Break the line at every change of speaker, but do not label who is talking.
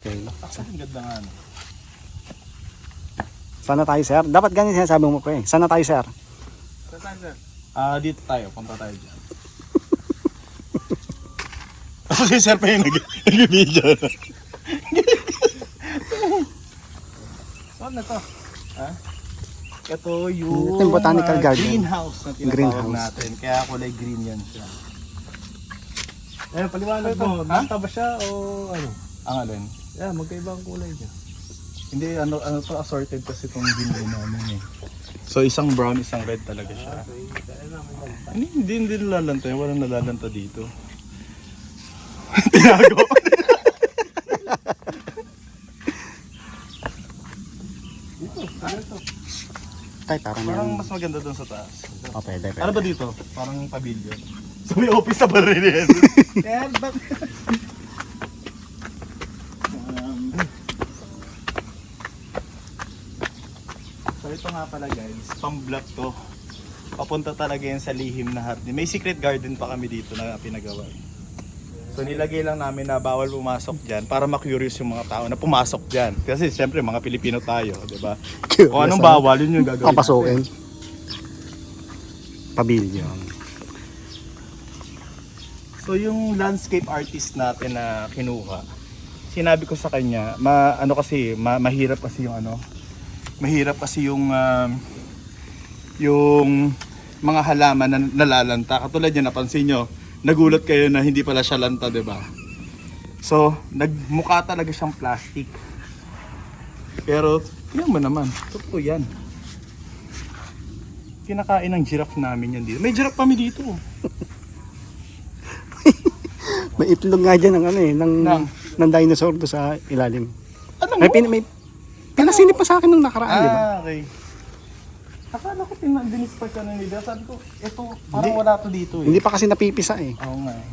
Okay.
Ang ganda nga. No?
Sana tayo, sir. Dapat ganyan sinasabi mo, pre. Sana tayo, sir.
Dito tayo. Punta tayo dyan. Ako si sir pa yung nag-video. Saan na to? Ha? Ito yung
Ito yung botanical garden.
Greenhouse na tinatawag
Greenhouse.
natin. Kaya kulay green yan siya. Paliwanag mo. Basta ba siya o ano? Ang alin? Magkaiba ang kulay niya. Hindi, ano to, assorted kasi itong binili namin eh. So isang brown, isang red talaga siya. Hindi nalalanta. Walang nalalanta dito. Tinago.
Tay, parang
Parang mas maganda dun sa taas.
Oh, pwede.
Ano ba dito? Parang pavilion. So may office sa baril yan. So ito nga pala guys, pang-block to. Papunta talaga yan sa lihim na hardin. May secret garden pa kami dito na pinagawa. So nilagay lang namin na bawal pumasok dyan para ma-curious yung mga tao na pumasok dyan. Kasi siyempre mga Pilipino tayo, di ba? Kung anong bawal, yun yung gagawin
papasukin. Pavilion.
So yung landscape artist natin na kinuha, sinabi ko sa kanya, mahirap kasi yung mga halaman na nalalanta. Katulad yan, napansin nyo, nagulat kayo na hindi pala siya lanta, 'di ba? So, nagmukha talaga siyang plastic. Pero, tingnan mo naman, totoo yan. Kinakain ng giraffe namin yan dito. May giraffe kami dito.
May itlog nga dyan ng dinosaur do sa ilalim.
Ano mo?
May pinasinip pa sa akin nung nakaraan, di ba?
Okay. Akala ko dinispa ka na nila. Sabi ko, ito, parang wala to dito eh.
Hindi pa kasi napipisa eh.
Oo nga eh.